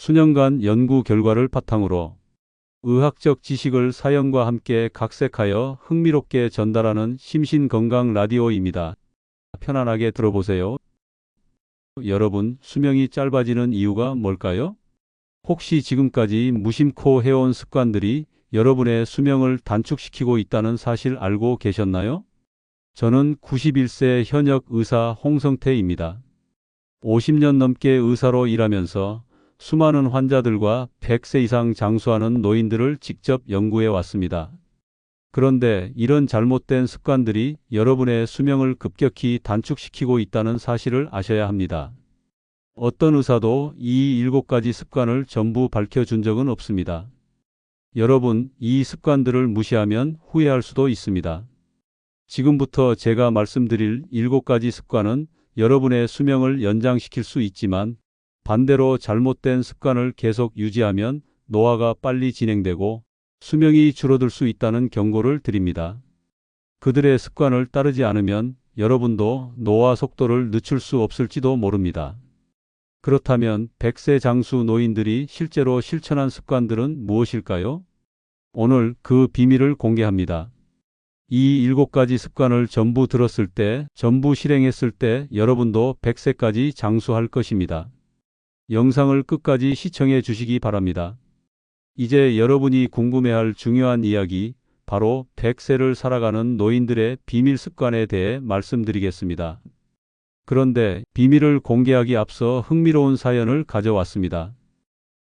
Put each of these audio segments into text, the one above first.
수년간 연구 결과를 바탕으로 의학적 지식을 사연과 함께 각색하여 흥미롭게 전달하는 심신건강 라디오입니다. 편안하게 들어보세요. 여러분, 수명이 짧아지는 이유가 뭘까요? 혹시 지금까지 무심코 해온 습관들이 여러분의 수명을 단축시키고 있다는 사실 알고 계셨나요? 저는 91세 현역 의사 홍성태입니다. 50년 넘게 의사로 일하면서 수많은 환자들과 100세 이상 장수하는 노인들을 직접 연구해 왔습니다. 그런데 이런 잘못된 습관들이 여러분의 수명을 급격히 단축시키고 있다는 사실을 아셔야 합니다. 어떤 의사도 이 7가지 습관을 전부 밝혀준 적은 없습니다. 여러분, 이 습관들을 무시하면 후회할 수도 있습니다. 지금부터 제가 말씀드릴 7가지 습관은 여러분의 수명을 연장시킬 수 있지만 반대로 잘못된 습관을 계속 유지하면 노화가 빨리 진행되고 수명이 줄어들 수 있다는 경고를 드립니다. 그들의 습관을 따르지 않으면 여러분도 노화 속도를 늦출 수 없을지도 모릅니다. 그렇다면 100세 장수 노인들이 실제로 실천한 습관들은 무엇일까요? 오늘 그 비밀을 공개합니다. 이 7가지 습관을 전부 들었을 때, 전부 실행했을 때 여러분도 100세까지 장수할 것입니다. 영상을 끝까지 시청해 주시기 바랍니다. 이제 여러분이 궁금해할 중요한 이야기, 바로 100세를 살아가는 노인들의 비밀 습관에 대해 말씀드리겠습니다. 그런데 비밀을 공개하기 앞서 흥미로운 사연을 가져왔습니다.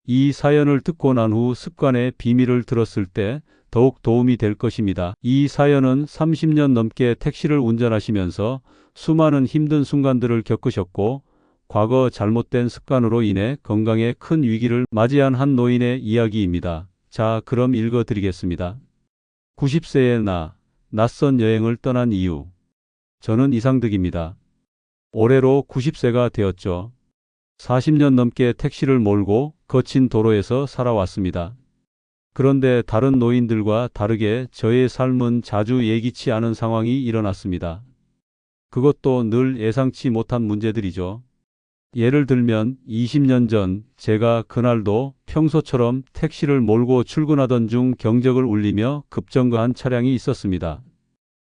이 사연을 듣고 난 후 습관의 비밀을 들었을 때 더욱 도움이 될 것입니다. 이 사연은 30년 넘게 택시를 운전하시면서 수많은 힘든 순간들을 겪으셨고 과거 잘못된 습관으로 인해 건강에 큰 위기를 맞이한 한 노인의 이야기입니다. 자, 그럼 읽어드리겠습니다. 90세의 낯선 여행을 떠난 이유. 저는 이상득입니다. 올해로 90세가 되었죠. 40년 넘게 택시를 몰고 거친 도로에서 살아왔습니다. 그런데 다른 노인들과 다르게 저의 삶은 자주 예기치 않은 상황이 일어났습니다. 그것도 늘 예상치 못한 문제들이죠. 예를 들면 20년 전 제가 그날도 평소처럼 택시를 몰고 출근하던 중 경적을 울리며 급정거한 차량이 있었습니다.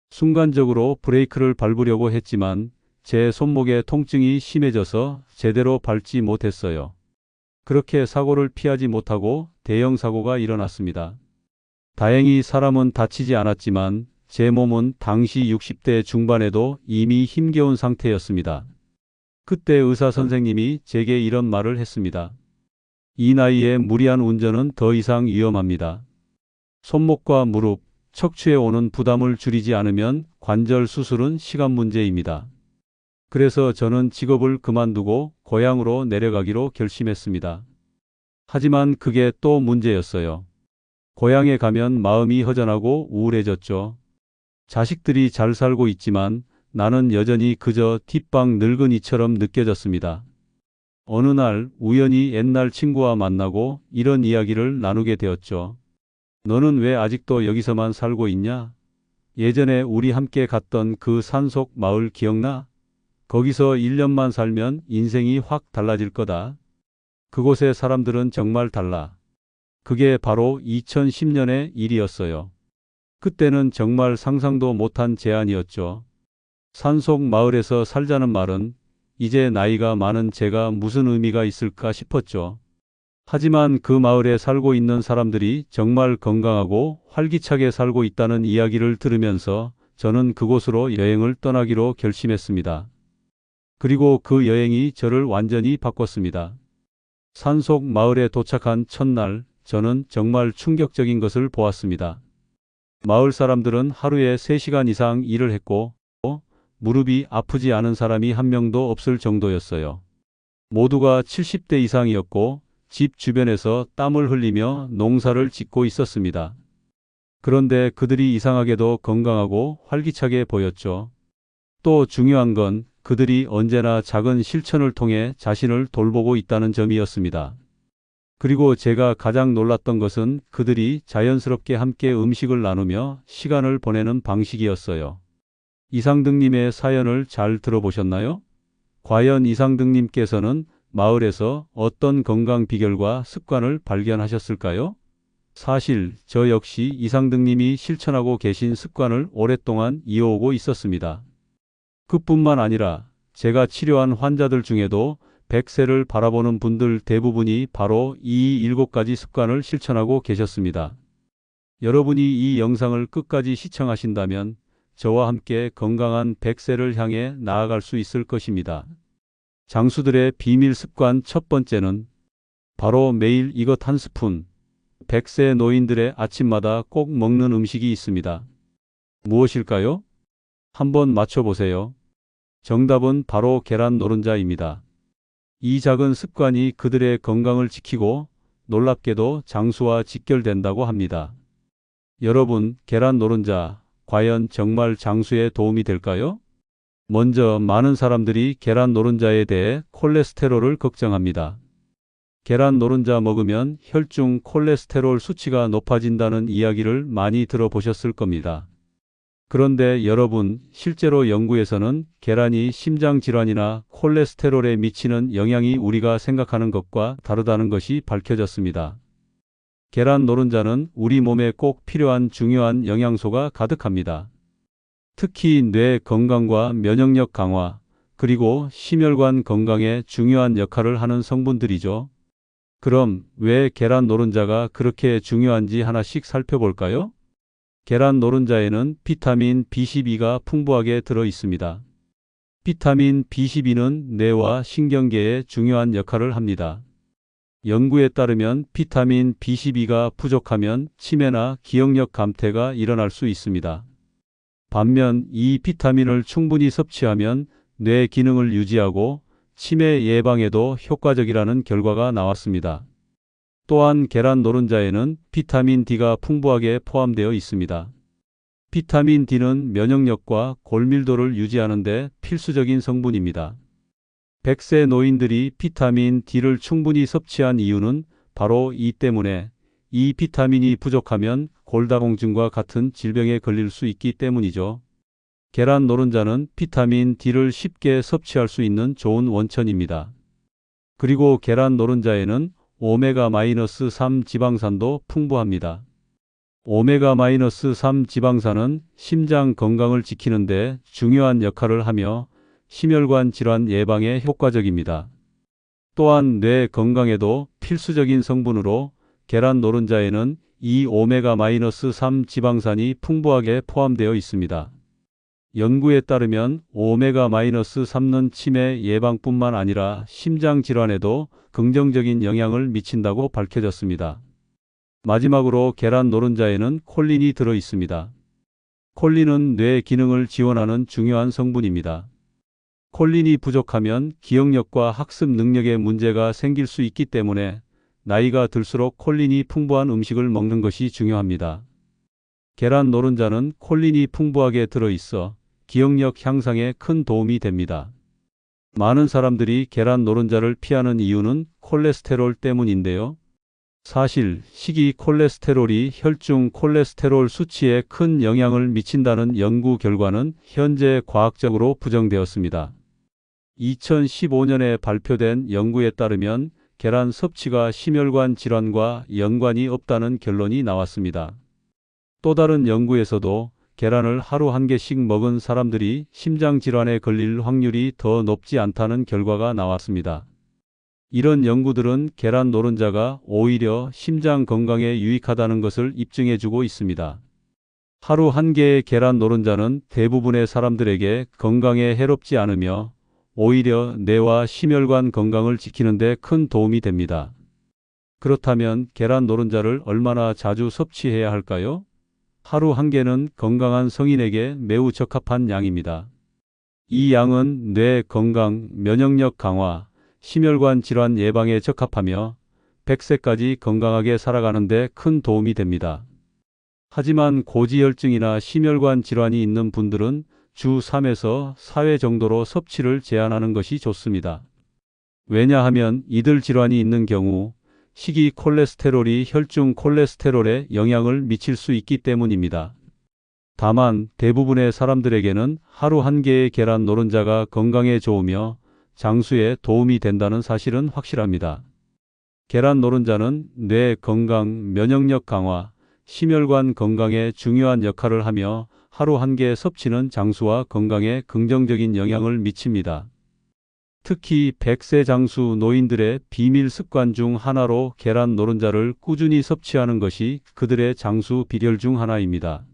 순간적으로 브레이크를 밟으려고 했지만 제 손목에 통증이 심해져서 제대로 밟지 못했어요. 그렇게 사고를 피하지 못하고 대형 사고가 일어났습니다. 다행히 사람은 다치지 않았지만 제 몸은 당시 60대 중반에도 이미 힘겨운 상태였습니다. 그때 의사 선생님이 제게 이런 말을 했습니다. 이 나이에 무리한 운전은 더 이상 위험합니다. 손목과 무릎, 척추에 오는 부담을 줄이지 않으면 관절 수술은 시간 문제입니다. 그래서 저는 직업을 그만두고 고향으로 내려가기로 결심했습니다. 하지만 그게 또 문제였어요. 고향에 가면 마음이 허전하고 우울해졌죠. 자식들이 잘 살고 있지만 나는 여전히 그저 뒷방 늙은이처럼 느껴졌습니다. 어느 날 우연히 옛날 친구와 만나고 이런 이야기를 나누게 되었죠. 너는 왜 아직도 여기서만 살고 있냐? 예전에 우리 함께 갔던 그 산속 마을 기억나? 거기서 1년만 살면 인생이 확 달라질 거다. 그곳의 사람들은 정말 달라. 그게 바로 2010년의 일이었어요. 그때는 정말 상상도 못한 제안이었죠. 산속 마을에서 살자는 말은 이제 나이가 많은 제가 무슨 의미가 있을까 싶었죠. 하지만 그 마을에 살고 있는 사람들이 정말 건강하고 활기차게 살고 있다는 이야기를 들으면서 저는 그곳으로 여행을 떠나기로 결심했습니다. 그리고 그 여행이 저를 완전히 바꿨습니다. 산속 마을에 도착한 첫날, 저는 정말 충격적인 것을 보았습니다. 마을 사람들은 하루에 3시간 이상 일을 했고 무릎이 아프지 않은 사람이 한 명도 없을 정도였어요. 모두가 70대 이상이었고 집 주변에서 땀을 흘리며 농사를 짓고 있었습니다. 그런데 그들이 이상하게도 건강하고 활기차게 보였죠. 또 중요한 건 그들이 언제나 작은 실천을 통해 자신을 돌보고 있다는 점이었습니다. 그리고 제가 가장 놀랐던 것은 그들이 자연스럽게 함께 음식을 나누며 시간을 보내는 방식이었어요. 이상득님의 사연을 잘 들어보셨나요? 과연 이상득님께서는 마을에서 어떤 건강 비결과 습관을 발견하셨을까요? 사실 저 역시 이상득님이 실천하고 계신 습관을 오랫동안 이어오고 있었습니다. 그뿐만 아니라 제가 치료한 환자들 중에도 100세를 바라보는 분들 대부분이 바로 이 7가지 습관을 실천하고 계셨습니다. 여러분이 이 영상을 끝까지 시청하신다면 저와 함께 건강한 100세를 향해 나아갈 수 있을 것입니다. 장수들의 비밀 습관 첫 번째는 바로 매일 이것 한 스푼. 100세 노인들의 아침마다 꼭 먹는 음식이 있습니다. 무엇일까요? 한번 맞춰보세요. 정답은 바로 계란 노른자입니다. 이 작은 습관이 그들의 건강을 지키고 놀랍게도 장수와 직결된다고 합니다. 여러분, 계란 노른자 과연 정말 장수에 도움이 될까요? 먼저 많은 사람들이 계란 노른자에 대해 콜레스테롤을 걱정합니다. 계란 노른자 먹으면 혈중 콜레스테롤 수치가 높아진다는 이야기를 많이 들어보셨을 겁니다. 그런데 여러분, 실제로 연구에서는 계란이 심장질환이나 콜레스테롤에 미치는 영향이 우리가 생각하는 것과 다르다는 것이 밝혀졌습니다. 계란 노른자는 우리 몸에 꼭 필요한 중요한 영양소가 가득합니다. 특히 뇌 건강과 면역력 강화, 그리고 심혈관 건강에 중요한 역할을 하는 성분들이죠. 그럼 왜 계란 노른자가 그렇게 중요한지 하나씩 살펴볼까요? 계란 노른자에는 비타민 B12가 풍부하게 들어 있습니다. 비타민 B12는 뇌와 신경계에 중요한 역할을 합니다. 연구에 따르면 비타민 B12가 부족하면 치매나 기억력 감퇴가 일어날 수 있습니다. 반면 이 비타민을 충분히 섭취하면 뇌 기능을 유지하고 치매 예방에도 효과적이라는 결과가 나왔습니다. 또한 계란 노른자에는 비타민 D가 풍부하게 포함되어 있습니다. 비타민 D는 면역력과 골밀도를 유지하는 데 필수적인 성분입니다. 100세 노인들이 비타민 D를 충분히 섭취한 이유는 바로 이 때문에 이 비타민이 부족하면 골다공증과 같은 질병에 걸릴 수 있기 때문이죠. 계란 노른자는 비타민 D를 쉽게 섭취할 수 있는 좋은 원천입니다. 그리고 계란 노른자에는 오메가-3 지방산도 풍부합니다. 오메가-3 지방산은 심장 건강을 지키는 데 중요한 역할을 하며 심혈관 질환 예방에 효과적입니다. 또한 뇌 건강에도 필수적인 성분으로 계란 노른자에는 이 오메가-3 지방산이 풍부하게 포함되어 있습니다. 연구에 따르면 오메가-3는 치매 예방뿐만 아니라 심장 질환에도 긍정적인 영향을 미친다고 밝혀졌습니다. 마지막으로 계란 노른자에는 콜린이 들어 있습니다. 콜린은 뇌 기능을 지원하는 중요한 성분입니다. 콜린이 부족하면 기억력과 학습 능력에 문제가 생길 수 있기 때문에 나이가 들수록 콜린이 풍부한 음식을 먹는 것이 중요합니다. 계란 노른자는 콜린이 풍부하게 들어있어 기억력 향상에 큰 도움이 됩니다. 많은 사람들이 계란 노른자를 피하는 이유는 콜레스테롤 때문인데요. 사실 식이 콜레스테롤이 혈중 콜레스테롤 수치에 큰 영향을 미친다는 연구 결과는 현재 과학적으로 부정되었습니다. 2015년에 발표된 연구에 따르면 계란 섭취가 심혈관 질환과 연관이 없다는 결론이 나왔습니다. 또 다른 연구에서도 계란을 하루 한 개씩 먹은 사람들이 심장질환에 걸릴 확률이 더 높지 않다는 결과가 나왔습니다. 이런 연구들은 계란 노른자가 오히려 심장 건강에 유익하다는 것을 입증해주고 있습니다. 하루 한 개의 계란 노른자는 대부분의 사람들에게 건강에 해롭지 않으며 오히려 뇌와 심혈관 건강을 지키는 데 큰 도움이 됩니다. 그렇다면 계란 노른자를 얼마나 자주 섭취해야 할까요? 하루 한 개는 건강한 성인에게 매우 적합한 양입니다. 이 양은 뇌 건강, 면역력 강화, 심혈관 질환 예방에 적합하며 100세까지 건강하게 살아가는 데 큰 도움이 됩니다. 하지만 고지혈증이나 심혈관 질환이 있는 분들은 주 3에서 4회 정도로 섭취를 제한하는 것이 좋습니다. 왜냐하면 이들 질환이 있는 경우 식이 콜레스테롤이 혈중 콜레스테롤에 영향을 미칠 수 있기 때문입니다. 다만 대부분의 사람들에게는 하루 한 개의 계란 노른자가 건강에 좋으며 장수에 도움이 된다는 사실은 확실합니다. 계란 노른자는 뇌 건강, 면역력 강화, 심혈관 건강에 중요한 역할을 하며 하루 한 개 섭취는 장수와 건강에 긍정적인 영향을 미칩니다. 특히 100세 장수 노인들의 비밀 습관 중 하나로 계란 노른자를 꾸준히 섭취하는 것이 그들의 장수 비결 중 하나입니다.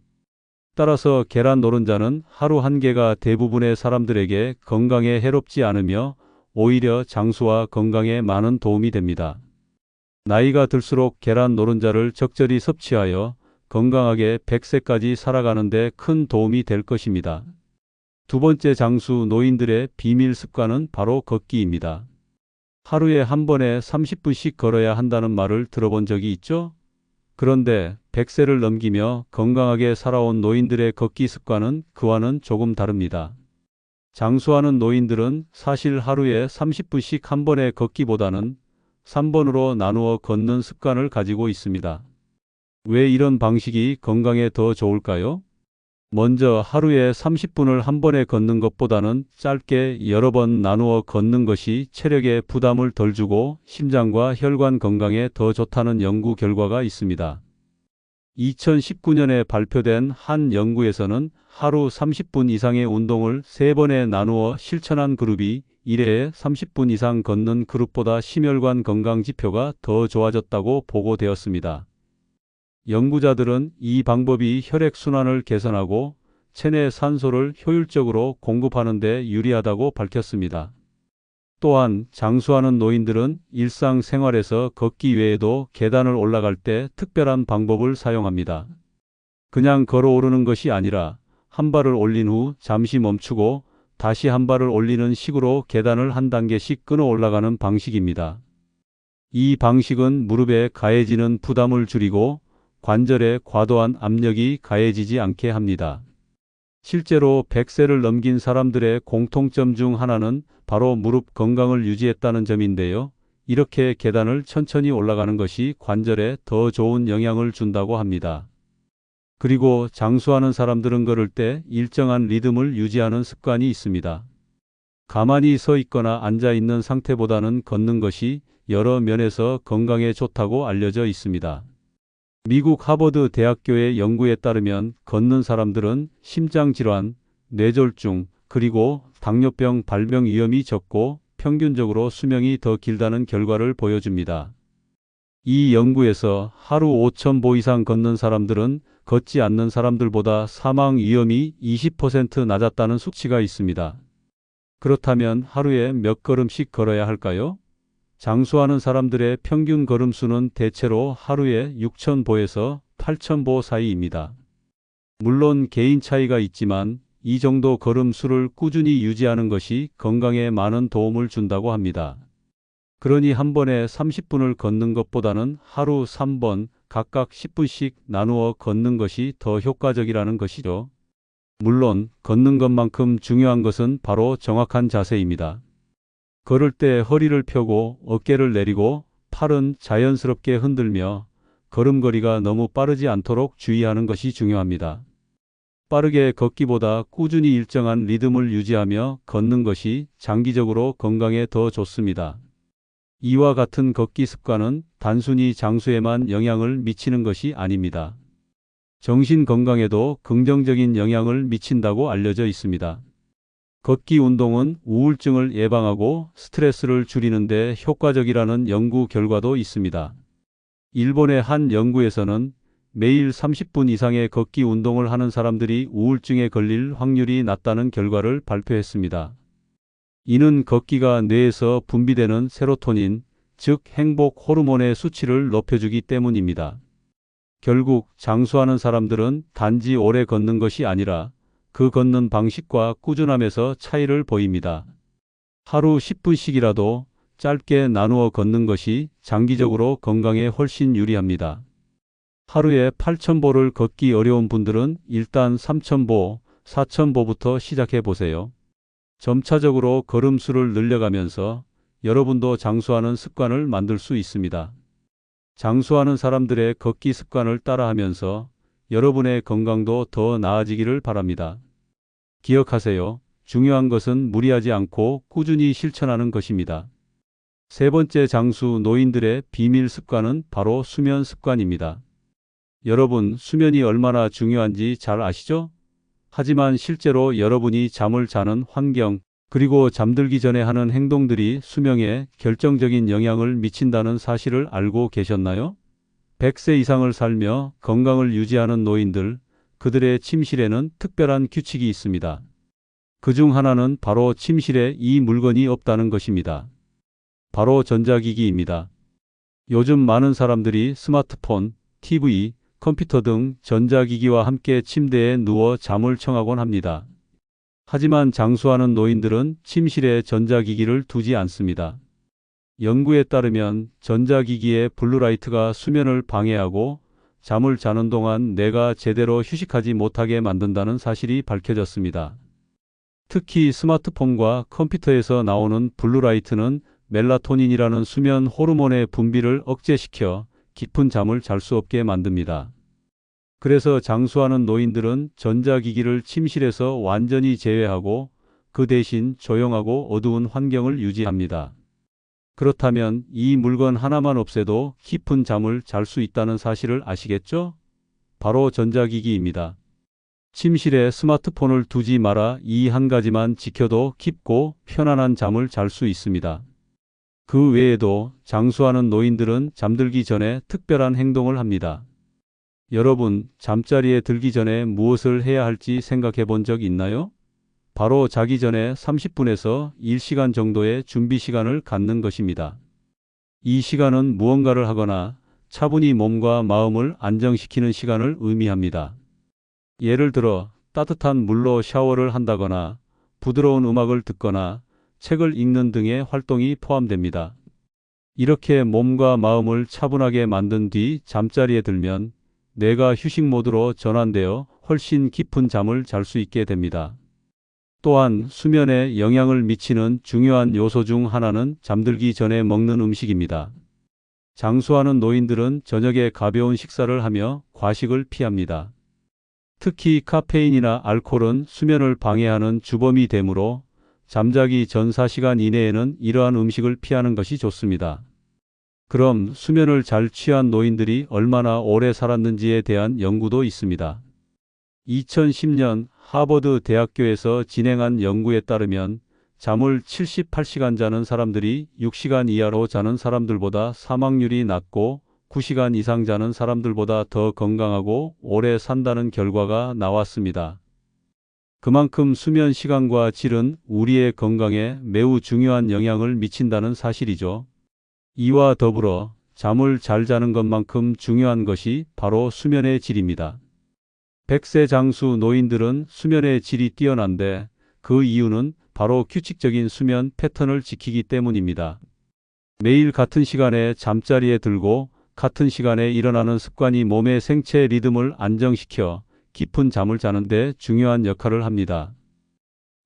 따라서 계란 노른자는 하루 한 개가 대부분의 사람들에게 건강에 해롭지 않으며 오히려 장수와 건강에 많은 도움이 됩니다. 나이가 들수록 계란 노른자를 적절히 섭취하여 건강하게 100세까지 살아가는 데 큰 도움이 될 것입니다. 두 번째 장수 노인들의 비밀 습관은 바로 걷기입니다. 하루에 한 번에 30분씩 걸어야 한다는 말을 들어본 적이 있죠? 그런데 100세를 넘기며 건강하게 살아온 노인들의 걷기 습관은 그와는 조금 다릅니다. 장수하는 노인들은 사실 하루에 30분씩 한 번에 걷기보다는 3번으로 나누어 걷는 습관을 가지고 있습니다. 왜 이런 방식이 건강에 더 좋을까요? 먼저 하루에 30분을 한 번에 걷는 것보다는 짧게 여러 번 나누어 걷는 것이 체력에 부담을 덜 주고 심장과 혈관 건강에 더 좋다는 연구 결과가 있습니다. 2019년에 발표된 한 연구에서는 하루 30분 이상의 운동을 3번에 나누어 실천한 그룹이 1회에 30분 이상 걷는 그룹보다 심혈관 건강 지표가 더 좋아졌다고 보고되었습니다. 연구자들은 이 방법이 혈액순환을 개선하고 체내 산소를 효율적으로 공급하는 데 유리하다고 밝혔습니다. 또한 장수하는 노인들은 일상생활에서 걷기 외에도 계단을 올라갈 때 특별한 방법을 사용합니다. 그냥 걸어오르는 것이 아니라 한 발을 올린 후 잠시 멈추고 다시 한 발을 올리는 식으로 계단을 한 단계씩 끊어 올라가는 방식입니다. 이 방식은 무릎에 가해지는 부담을 줄이고 관절에 과도한 압력이 가해지지 않게 합니다. 실제로 100세를 넘긴 사람들의 공통점 중 하나는 바로 무릎 건강을 유지했다는 점인데요. 이렇게 계단을 천천히 올라가는 것이 관절에 더 좋은 영향을 준다고 합니다. 그리고 장수하는 사람들은 걸을 때 일정한 리듬을 유지하는 습관이 있습니다. 가만히 서 있거나 앉아 있는 상태보다는 걷는 것이 여러 면에서 건강에 좋다고 알려져 있습니다. 미국 하버드 대학교의 연구에 따르면 걷는 사람들은 심장질환, 뇌졸중, 그리고 당뇨병 발병 위험이 적고 평균적으로 수명이 더 길다는 결과를 보여줍니다. 이 연구에서 하루 5,000보 이상 걷는 사람들은 걷지 않는 사람들보다 사망 위험이 20% 낮았다는 수치가 있습니다. 그렇다면 하루에 몇 걸음씩 걸어야 할까요? 장수하는 사람들의 평균 걸음수는 대체로 하루에 6,000보에서 8,000보 사이입니다. 물론 개인 차이가 있지만 이 정도 걸음수를 꾸준히 유지하는 것이 건강에 많은 도움을 준다고 합니다. 그러니 한 번에 30분을 걷는 것보다는 하루 3번 각각 10분씩 나누어 걷는 것이 더 효과적이라는 것이죠. 물론 걷는 것만큼 중요한 것은 바로 정확한 자세입니다. 걸을 때 허리를 펴고 어깨를 내리고 팔은 자연스럽게 흔들며 걸음걸이가 너무 빠르지 않도록 주의하는 것이 중요합니다. 빠르게 걷기보다 꾸준히 일정한 리듬을 유지하며 걷는 것이 장기적으로 건강에 더 좋습니다. 이와 같은 걷기 습관은 단순히 장수에만 영향을 미치는 것이 아닙니다. 정신 건강에도 긍정적인 영향을 미친다고 알려져 있습니다. 걷기 운동은 우울증을 예방하고 스트레스를 줄이는 데 효과적이라는 연구 결과도 있습니다. 일본의 한 연구에서는 매일 30분 이상의 걷기 운동을 하는 사람들이 우울증에 걸릴 확률이 낮다는 결과를 발표했습니다. 이는 걷기가 뇌에서 분비되는 세로토닌, 즉 행복 호르몬의 수치를 높여주기 때문입니다. 결국 장수하는 사람들은 단지 오래 걷는 것이 아니라 그 걷는 방식과 꾸준함에서 차이를 보입니다. 하루 10분씩이라도 짧게 나누어 걷는 것이 장기적으로 건강에 훨씬 유리합니다. 하루에 8,000보를 걷기 어려운 분들은 일단 3,000보, 4,000보부터 시작해 보세요. 점차적으로 걸음수를 늘려가면서 여러분도 장수하는 습관을 만들 수 있습니다. 장수하는 사람들의 걷기 습관을 따라하면서 여러분의 건강도 더 나아지기를 바랍니다. 기억하세요. 중요한 것은 무리하지 않고 꾸준히 실천하는 것입니다. 세 번째 장수 노인들의 비밀 습관은 바로 수면 습관입니다. 여러분, 수면이 얼마나 중요한지 잘 아시죠? 하지만 실제로 여러분이 잠을 자는 환경, 그리고 잠들기 전에 하는 행동들이 수명에 결정적인 영향을 미친다는 사실을 알고 계셨나요? 100세 이상을 살며 건강을 유지하는 노인들, 그들의 침실에는 특별한 규칙이 있습니다. 그중 하나는 바로 침실에 이 물건이 없다는 것입니다. 바로 전자기기입니다. 요즘 많은 사람들이 스마트폰, TV, 컴퓨터 등 전자기기와 함께 침대에 누워 잠을 청하곤 합니다. 하지만 장수하는 노인들은 침실에 전자기기를 두지 않습니다. 연구에 따르면 전자기기의 블루라이트가 수면을 방해하고 잠을 자는 동안 뇌가 제대로 휴식하지 못하게 만든다는 사실이 밝혀졌습니다. 특히 스마트폰과 컴퓨터에서 나오는 블루라이트는 멜라토닌이라는 수면 호르몬의 분비를 억제시켜 깊은 잠을 잘 수 없게 만듭니다. 그래서 장수하는 노인들은 전자기기를 침실에서 완전히 제외하고 그 대신 조용하고 어두운 환경을 유지합니다. 그렇다면 이 물건 하나만 없애도 깊은 잠을 잘 수 있다는 사실을 아시겠죠? 바로 전자기기입니다. 침실에 스마트폰을 두지 마라, 이 한 가지만 지켜도 깊고 편안한 잠을 잘 수 있습니다. 그 외에도 장수하는 노인들은 잠들기 전에 특별한 행동을 합니다. 여러분, 잠자리에 들기 전에 무엇을 해야 할지 생각해 본 적 있나요? 바로 자기 전에 30분에서 1시간 정도의 준비 시간을 갖는 것입니다. 이 시간은 무언가를 하거나 차분히 몸과 마음을 안정시키는 시간을 의미합니다. 예를 들어 따뜻한 물로 샤워를 한다거나 부드러운 음악을 듣거나 책을 읽는 등의 활동이 포함됩니다. 이렇게 몸과 마음을 차분하게 만든 뒤 잠자리에 들면 뇌가 휴식 모드로 전환되어 훨씬 깊은 잠을 잘 수 있게 됩니다. 또한 수면에 영향을 미치는 중요한 요소 중 하나는 잠들기 전에 먹는 음식입니다. 장수하는 노인들은 저녁에 가벼운 식사를 하며 과식을 피합니다. 특히 카페인이나 알코올은 수면을 방해하는 주범이 되므로 잠자기 전 4시간 이내에는 이러한 음식을 피하는 것이 좋습니다. 그럼 수면을 잘 취한 노인들이 얼마나 오래 살았는지에 대한 연구도 있습니다. 2010년 하버드 대학교에서 진행한 연구에 따르면 잠을 78시간 자는 사람들이 6시간 이하로 자는 사람들보다 사망률이 낮고 9시간 이상 자는 사람들보다 더 건강하고 오래 산다는 결과가 나왔습니다. 그만큼 수면 시간과 질은 우리의 건강에 매우 중요한 영향을 미친다는 사실이죠. 이와 더불어 잠을 잘 자는 것만큼 중요한 것이 바로 수면의 질입니다. 100세 장수 노인들은 수면의 질이 뛰어난데 그 이유는 바로 규칙적인 수면 패턴을 지키기 때문입니다. 매일 같은 시간에 잠자리에 들고 같은 시간에 일어나는 습관이 몸의 생체 리듬을 안정시켜 깊은 잠을 자는 데 중요한 역할을 합니다.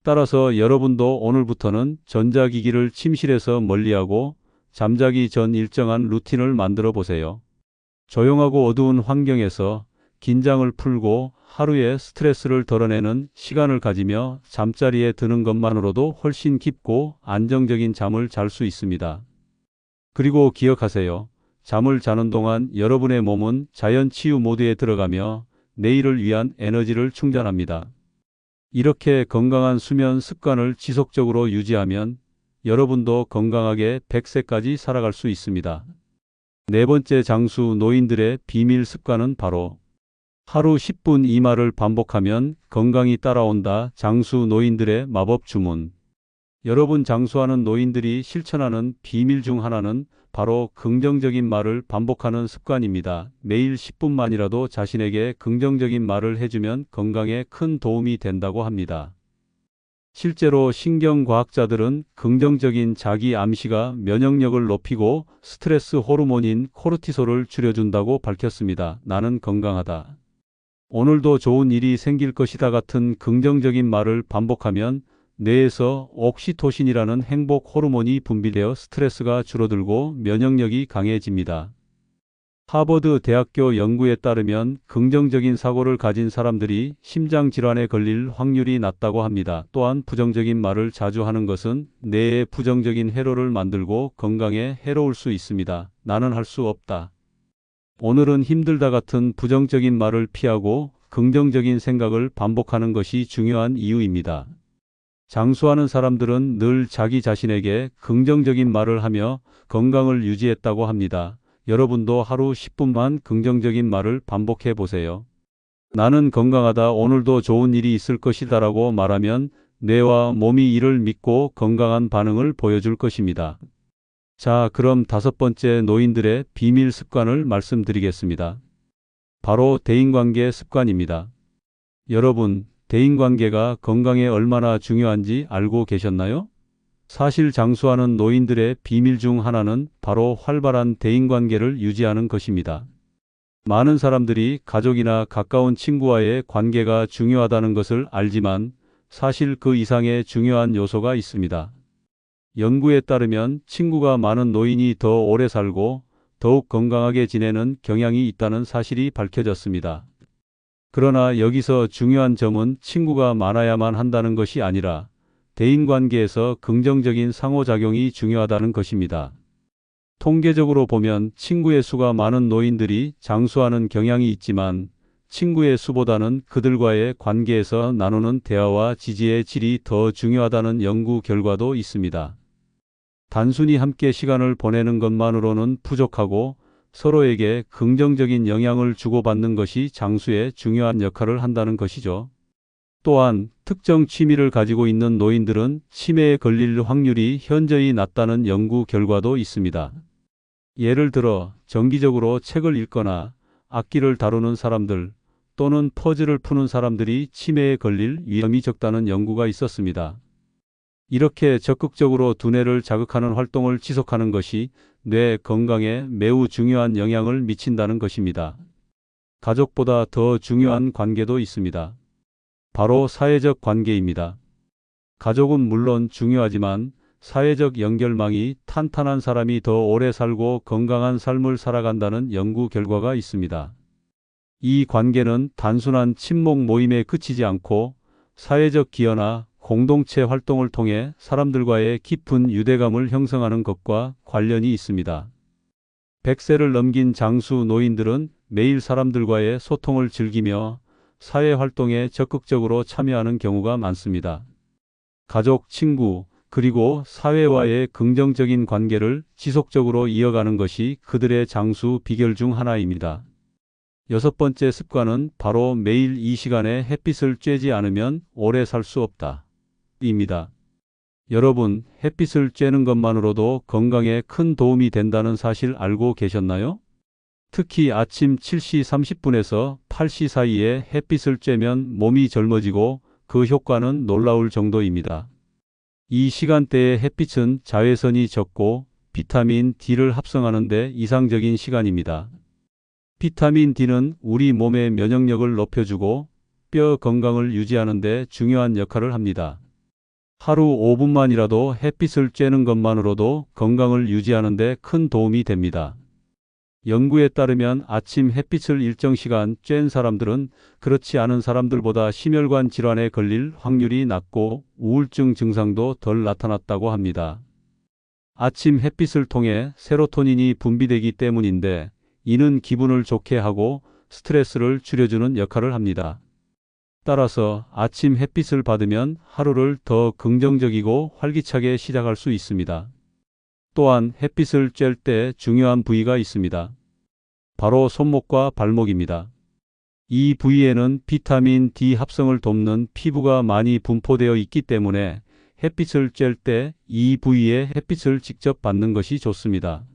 따라서 여러분도 오늘부터는 전자기기를 침실에서 멀리하고 잠자기 전 일정한 루틴을 만들어 보세요. 조용하고 어두운 환경에서 긴장을 풀고 하루의 스트레스를 덜어내는 시간을 가지며 잠자리에 드는 것만으로도 훨씬 깊고 안정적인 잠을 잘 수 있습니다. 그리고 기억하세요. 잠을 자는 동안 여러분의 몸은 자연 치유 모드에 들어가며 내일을 위한 에너지를 충전합니다. 이렇게 건강한 수면 습관을 지속적으로 유지하면 여러분도 건강하게 100세까지 살아갈 수 있습니다. 네 번째 장수 노인들의 비밀 습관은 바로 하루 10분 이 말을 반복하면 건강이 따라온다. 장수 노인들의 마법 주문. 여러분, 장수하는 노인들이 실천하는 비밀 중 하나는 바로 긍정적인 말을 반복하는 습관입니다. 매일 10분만이라도 자신에게 긍정적인 말을 해주면 건강에 큰 도움이 된다고 합니다. 실제로 신경과학자들은 긍정적인 자기 암시가 면역력을 높이고 스트레스 호르몬인 코르티솔을 줄여준다고 밝혔습니다. 나는 건강하다. 오늘도 좋은 일이 생길 것이다 같은 긍정적인 말을 반복하면 뇌에서 옥시토신이라는 행복 호르몬이 분비되어 스트레스가 줄어들고 면역력이 강해집니다. 하버드 대학교 연구에 따르면 긍정적인 사고를 가진 사람들이 심장질환에 걸릴 확률이 낮다고 합니다. 또한 부정적인 말을 자주 하는 것은 뇌에 부정적인 회로를 만들고 건강에 해로울 수 있습니다. 나는 할 수 없다. 오늘은 힘들다 같은 부정적인 말을 피하고 긍정적인 생각을 반복하는 것이 중요한 이유입니다. 장수하는 사람들은 늘 자기 자신에게 긍정적인 말을 하며 건강을 유지했다고 합니다. 여러분도 하루 10분만 긍정적인 말을 반복해 보세요. 나는 건강하다. 오늘도 좋은 일이 있을 것이다 라고 말하면 뇌와 몸이 이를 믿고 건강한 반응을 보여줄 것입니다. 자, 그럼 5번째 노인들의 비밀 습관을 말씀드리겠습니다. 바로 대인관계 습관입니다. 여러분, 대인관계가 건강에 얼마나 중요한지 알고 계셨나요? 사실 장수하는 노인들의 비밀 중 하나는 바로 활발한 대인관계를 유지하는 것입니다. 많은 사람들이 가족이나 가까운 친구와의 관계가 중요하다는 것을 알지만 사실 그 이상의 중요한 요소가 있습니다. 연구에 따르면 친구가 많은 노인이 더 오래 살고 더욱 건강하게 지내는 경향이 있다는 사실이 밝혀졌습니다. 그러나 여기서 중요한 점은 친구가 많아야만 한다는 것이 아니라 대인관계에서 긍정적인 상호작용이 중요하다는 것입니다. 통계적으로 보면 친구의 수가 많은 노인들이 장수하는 경향이 있지만 친구의 수보다는 그들과의 관계에서 나누는 대화와 지지의 질이 더 중요하다는 연구 결과도 있습니다. 단순히 함께 시간을 보내는 것만으로는 부족하고 서로에게 긍정적인 영향을 주고받는 것이 장수에 중요한 역할을 한다는 것이죠. 또한 특정 취미를 가지고 있는 노인들은 치매에 걸릴 확률이 현저히 낮다는 연구 결과도 있습니다. 예를 들어 정기적으로 책을 읽거나 악기를 다루는 사람들 또는 퍼즐을 푸는 사람들이 치매에 걸릴 위험이 적다는 연구가 있었습니다. 이렇게 적극적으로 두뇌를 자극하는 활동을 지속하는 것이 뇌 건강에 매우 중요한 영향을 미친다는 것입니다. 가족보다 더 중요한 관계도 있습니다. 바로 사회적 관계입니다. 가족은 물론 중요하지만 사회적 연결망이 탄탄한 사람이 더 오래 살고 건강한 삶을 살아간다는 연구 결과가 있습니다. 이 관계는 단순한 친목 모임에 그치지 않고 사회적 기여나 공동체 활동을 통해 사람들과의 깊은 유대감을 형성하는 것과 관련이 있습니다. 100세를 넘긴 장수 노인들은 매일 사람들과의 소통을 즐기며 사회활동에 적극적으로 참여하는 경우가 많습니다. 가족, 친구, 그리고 사회와의 긍정적인 관계를 지속적으로 이어가는 것이 그들의 장수 비결 중 하나입니다. 6번째 습관은 바로 매일 이 시간에 햇빛을 쬐지 않으면 오래 살 수 없다. 입니다. 여러분, 햇빛을 쬐는 것만으로도 건강에 큰 도움이 된다는 사실 알고 계셨나요? 특히 아침 7시 30분에서 8시 사이에 햇빛을 쬐면 몸이 젊어지고 그 효과는 놀라울 정도입니다. 이 시간대의 햇빛은 자외선이 적고 비타민 D를 합성하는 데 이상적인 시간입니다. 비타민 D는 우리 몸의 면역력을 높여주고 뼈 건강을 유지하는 데 중요한 역할을 합니다. 하루 5분만이라도 햇빛을 쬐는 것만으로도 건강을 유지하는 데 큰 도움이 됩니다. 연구에 따르면 아침 햇빛을 일정 시간 쬐는 사람들은 그렇지 않은 사람들보다 심혈관 질환에 걸릴 확률이 낮고 우울증 증상도 덜 나타났다고 합니다. 아침 햇빛을 통해 세로토닌이 분비되기 때문인데 이는 기분을 좋게 하고 스트레스를 줄여주는 역할을 합니다. 따라서 아침 햇빛을 받으면 하루를 더 긍정적이고 활기차게 시작할 수 있습니다. 또한 햇빛을 쬐을 때 중요한 부위가 있습니다. 바로 손목과 발목입니다. 이 부위에는 비타민 D 합성을 돕는 피부가 많이 분포되어 있기 때문에 햇빛을 쬐을 때 이 부위에 햇빛을 직접 받는 것이 좋습니다.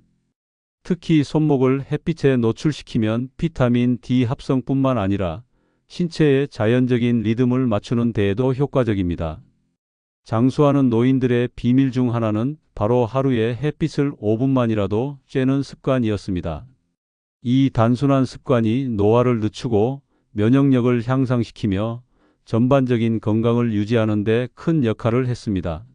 특히 손목을 햇빛에 노출시키면 비타민 D 합성뿐만 아니라 신체의 자연적인 리듬을 맞추는 데에도 효과적입니다. 장수하는 노인들의 비밀 중 하나는 바로 하루에 햇빛을 5분만이라도 쬐는 습관이었습니다. 이 단순한 습관이 노화를 늦추고 면역력을 향상시키며 전반적인 건강을 유지하는 데 큰 역할을 했습니다.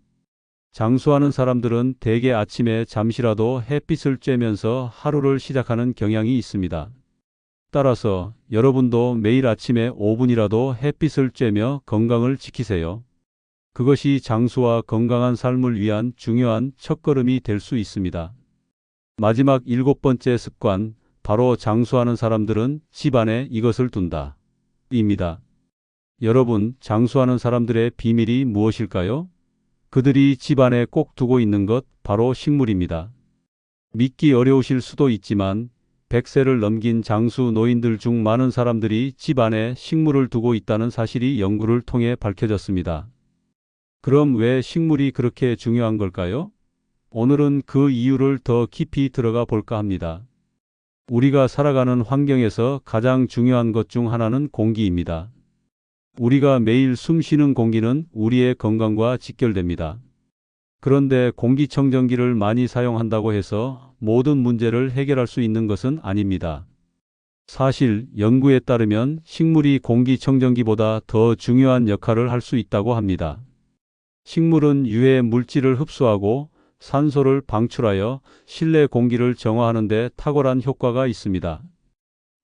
장수하는 사람들은 대개 아침에 잠시라도 햇빛을 쬐면서 하루를 시작하는 경향이 있습니다. 따라서 여러분도 매일 아침에 5분이라도 햇빛을 쬐며 건강을 지키세요. 그것이 장수와 건강한 삶을 위한 중요한 첫걸음이 될 수 있습니다. 마지막 7번째 습관, 바로 장수하는 사람들은 집 안에 이것을 둔다. 입니다. 여러분, 장수하는 사람들의 비밀이 무엇일까요? 그들이 집 안에 꼭 두고 있는 것, 바로 식물입니다. 믿기 어려우실 수도 있지만 100세를 넘긴 장수 노인들 중 많은 사람들이 집 안에 식물을 두고 있다는 사실이 연구를 통해 밝혀졌습니다. 그럼 왜 식물이 그렇게 중요한 걸까요? 오늘은 그 이유를 더 깊이 들어가 볼까 합니다. 우리가 살아가는 환경에서 가장 중요한 것 중 하나는 공기입니다. 우리가 매일 숨 쉬는 공기는 우리의 건강과 직결됩니다. 그런데 공기청정기를 많이 사용한다고 해서 모든 문제를 해결할 수 있는 것은 아닙니다. 사실 연구에 따르면 식물이 공기청정기보다 더 중요한 역할을 할 수 있다고 합니다. 식물은 유해 물질을 흡수하고 산소를 방출하여 실내 공기를 정화하는 데 탁월한 효과가 있습니다.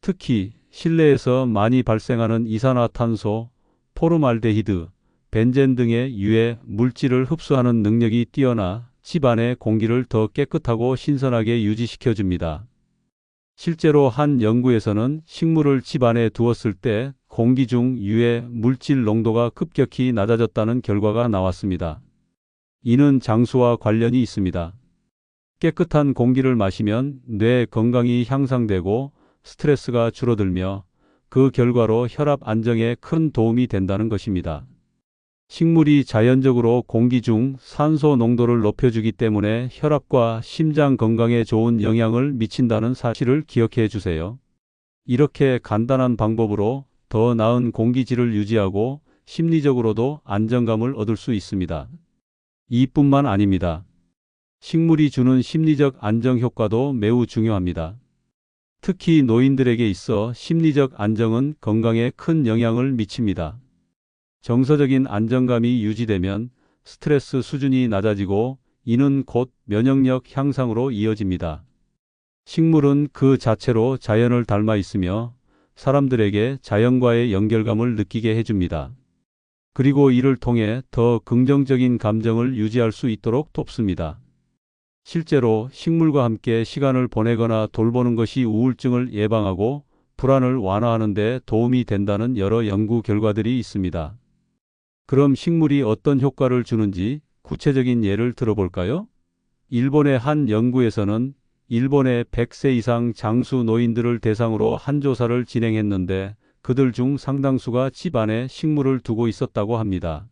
특히 실내에서 많이 발생하는 이산화탄소, 포름알데히드, 벤젠 등의 유해 물질을 흡수하는 능력이 뛰어나 집 안의 공기를 더 깨끗하고 신선하게 유지시켜줍니다. 실제로 한 연구에서는 식물을 집 안에 두었을 때 공기 중 유해 물질 농도가 급격히 낮아졌다는 결과가 나왔습니다. 이는 장수와 관련이 있습니다. 깨끗한 공기를 마시면 뇌 건강이 향상되고 스트레스가 줄어들며 그 결과로 혈압 안정에 큰 도움이 된다는 것입니다. 식물이 자연적으로 공기 중 산소 농도를 높여주기 때문에 혈압과 심장 건강에 좋은 영향을 미친다는 사실을 기억해 주세요. 이렇게 간단한 방법으로 더 나은 공기질을 유지하고 심리적으로도 안정감을 얻을 수 있습니다. 이뿐만 아닙니다. 식물이 주는 심리적 안정 효과도 매우 중요합니다. 특히 노인들에게 있어 심리적 안정은 건강에 큰 영향을 미칩니다. 정서적인 안정감이 유지되면 스트레스 수준이 낮아지고 이는 곧 면역력 향상으로 이어집니다. 식물은 그 자체로 자연을 닮아 있으며 사람들에게 자연과의 연결감을 느끼게 해줍니다. 그리고 이를 통해 더 긍정적인 감정을 유지할 수 있도록 돕습니다. 실제로 식물과 함께 시간을 보내거나 돌보는 것이 우울증을 예방하고 불안을 완화하는 데 도움이 된다는 여러 연구 결과들이 있습니다. 그럼 식물이 어떤 효과를 주는지 구체적인 예를 들어볼까요? 일본의 한 연구에서는 일본의 100세 이상 장수 노인들을 대상으로 한 조사를 진행했는데 그들 중 상당수가 집 안에 식물을 두고 있었다고 합니다.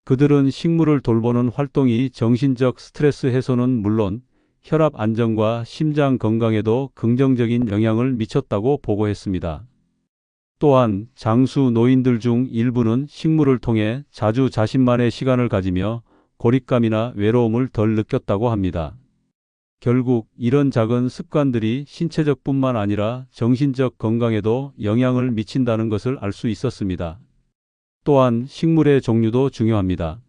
그들은 식물을 돌보는 활동이 정신적 스트레스 해소는 물론 혈압 안정과 심장 건강에도 긍정적인 영향을 미쳤다고 보고했습니다. 또한 장수 노인들 중 일부는 식물을 통해 자주 자신만의 시간을 가지며 고립감이나 외로움을 덜 느꼈다고 합니다. 결국 이런 작은 습관들이 신체적뿐만 아니라 정신적 건강에도 영향을 미친다는 것을 알 수 있었습니다. 또한 식물의 종류도 중요합니다.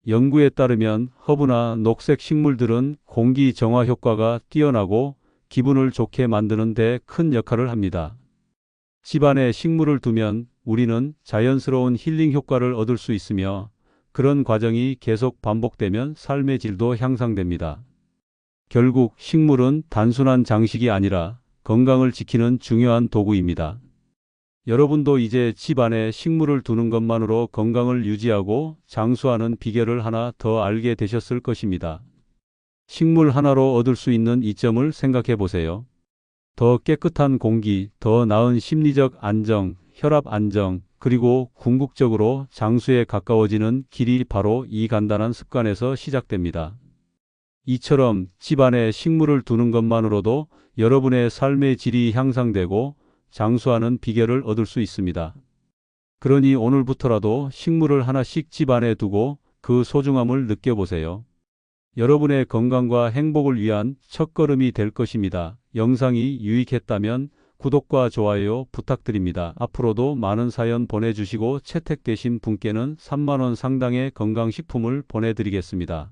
연구에 따르면 허브나 녹색 식물들은 공기 정화 효과가 뛰어나고 기분을 좋게 만드는 데 큰 역할을 합니다. 집 안에 식물을 두면 우리는 자연스러운 힐링 효과를 얻을 수 있으며 그런 과정이 계속 반복되면 삶의 질도 향상됩니다. 결국 식물은 단순한 장식이 아니라 건강을 지키는 중요한 도구입니다. 여러분도 이제 집 안에 식물을 두는 것만으로 건강을 유지하고 장수하는 비결을 하나 더 알게 되셨을 것입니다. 식물 하나로 얻을 수 있는 이점을 생각해 보세요. 더 깨끗한 공기, 더 나은 심리적 안정, 혈압 안정, 그리고 궁극적으로 장수에 가까워지는 길이 바로 이 간단한 습관에서 시작됩니다. 이처럼 집 안에 식물을 두는 것만으로도 여러분의 삶의 질이 향상되고 장수하는 비결을 얻을 수 있습니다. 그러니 오늘부터라도 식물을 하나씩 집 안에 두고 그 소중함을 느껴보세요. 여러분의 건강과 행복을 위한 첫걸음이 될 것입니다. 영상이 유익했다면 구독과 좋아요 부탁드립니다. 앞으로도 많은 사연 보내주시고 채택되신 분께는 3만 원 상당의 건강식품을 보내드리겠습니다.